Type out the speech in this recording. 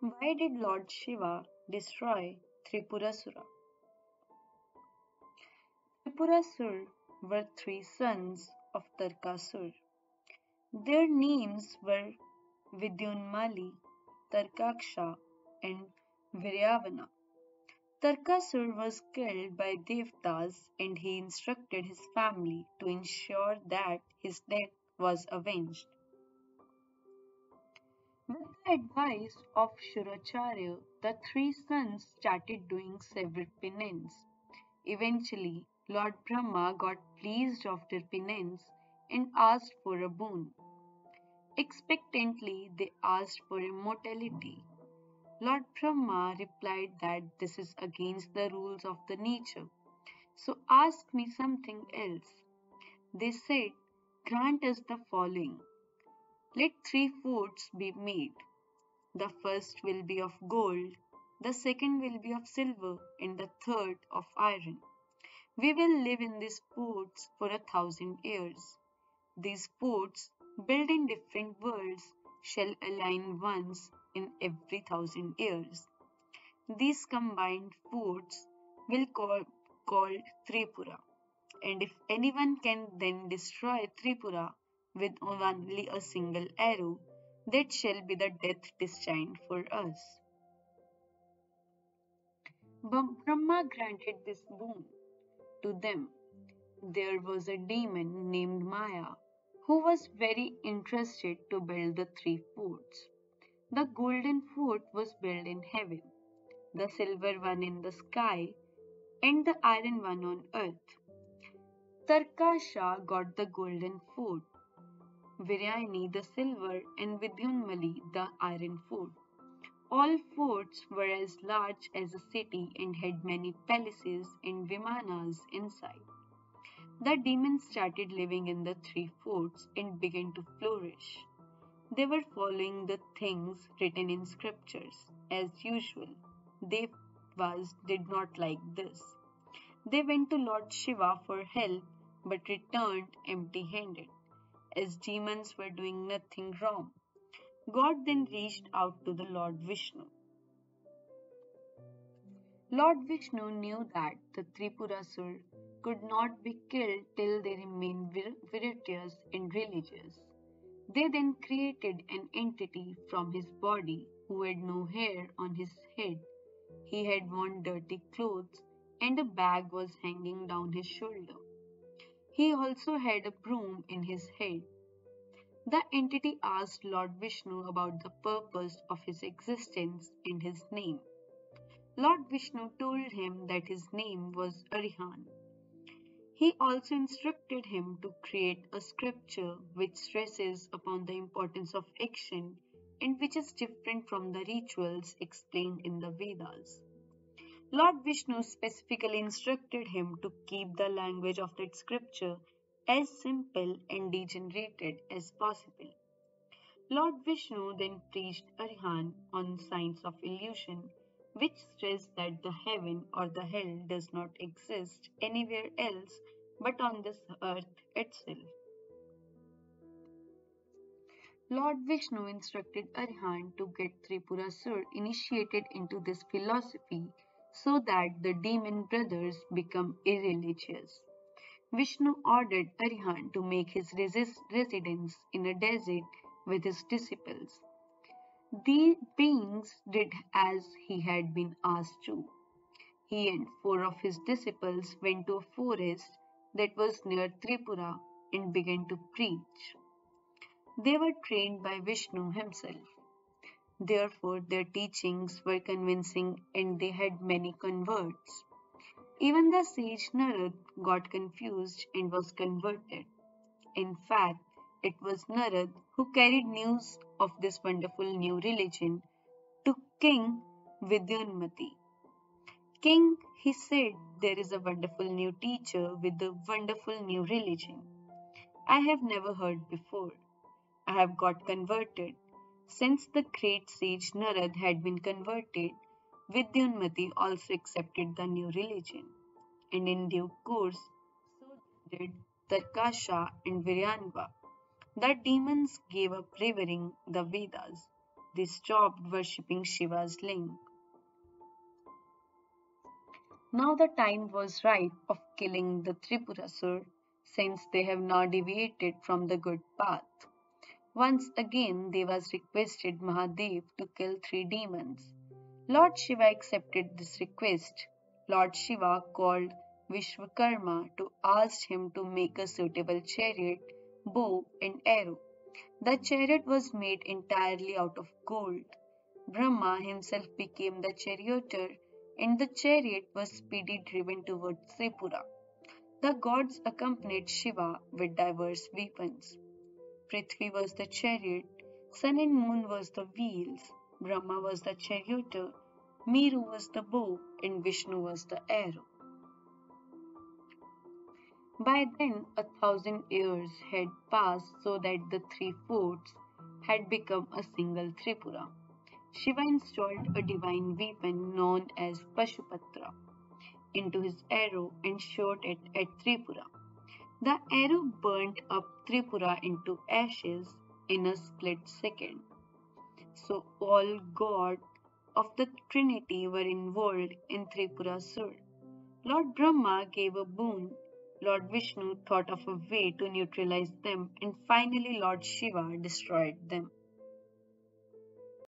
Why did Lord Shiva destroy Tripurasura? Tripurasura were three sons of Tarkasur. Their names were Vidyunmali, Tarkaksha, and Viryavana. Tarkasur was killed by Devtas and he instructed his family to ensure that his death was avenged. With the advice of Shuracharya, the three sons started doing several penance. Eventually, Lord Brahma got pleased of their penance and asked for a boon. Expectantly, they asked for immortality. Lord Brahma replied that this is against the rules of the nature, so ask me something else. They said, grant us the following. Let three foods be made. The first will be of gold, the second will be of silver, and the third of iron. We will live in these foods for 1,000 years. These foods, built in different worlds, shall align once in every 1,000 years. These combined foods will called Tripura, and if anyone can then destroy Tripura with only a single arrow, that shall be the death destined for us. Brahma granted this boon to them. There was a demon named Maya who was very interested to build the three forts. The golden fort was built in heaven, the silver one in the sky, and the iron one on earth. Tarkasha got the golden fort, Viryani the silver, and Vidyunmali the iron fort. All forts were as large as a city and had many palaces and vimanas inside. The demons started living in the three forts and began to flourish. They were following the things written in scriptures. As usual, Devas did not like this. They went to Lord Shiva for help but returned empty handed, as demons were doing nothing wrong. God then reached out to the Lord Vishnu. Lord Vishnu knew that the Tripurasur could not be killed till they remained virtuous and religious. They then created an entity from his body who had no hair on his head. He had worn dirty clothes and a bag was hanging down his shoulder. He also had a broom in his head. The entity asked Lord Vishnu about the purpose of his existence and his name. Lord Vishnu told him that his name was Arihan. He also instructed him to create a scripture which stresses upon the importance of action and which is different from the rituals explained in the Vedas. Lord Vishnu specifically instructed him to keep the language of that scripture as simple and degenerated as possible. Lord Vishnu then preached Arihan on science of illusion, which stressed that the heaven or the hell does not exist anywhere else but on this earth itself. Lord Vishnu instructed Arihan to get Tripurasur initiated into this philosophy so that the demon brothers become irreligious. Vishnu ordered Arihan to make his residence in a desert with his disciples. The beings did as he had been asked to. He and four of his disciples went to a forest that was near Tripura and began to preach. They were trained by Vishnu himself. Therefore, their teachings were convincing and they had many converts. Even the sage Narad got confused and was converted. In fact, it was Narad who carried news of this wonderful new religion to King Vidyunmati. King, he said, there is a wonderful new teacher with a wonderful new religion. I have never heard before. I have got converted. Since the great sage Narad had been converted, Vidyunmati also accepted the new religion. And in due course, so did Tarkasha and Viryanva. The demons gave up revering the Vedas. they stopped worshipping Shiva's ling. Now the time was right of killing the Tripurasur, since they have now deviated from the good path. Once again Devas requested Mahadev to kill three demons. Lord Shiva accepted this request. Lord Shiva called Vishwakarma to ask him to make a suitable chariot, bow, and arrow. The chariot was made entirely out of gold. Brahma himself became the charioteer, and the chariot was speedily driven towards Tripura. The gods accompanied Shiva with diverse weapons. Prithvi was the chariot, sun and moon was the wheels, Brahma was the charioteer, Meru was the bow, and Vishnu was the arrow. By then, 1,000 years had passed so that the three forts had become a single Tripura. Shiva installed a divine weapon known as Pashupatra into his arrow and shot it at Tripura. The arrow burnt up Tripura into ashes in a split second. So all gods of the Trinity were involved in Tripurasura. Lord Brahma gave a boon, Lord Vishnu thought of a way to neutralize them, and finally Lord Shiva destroyed them.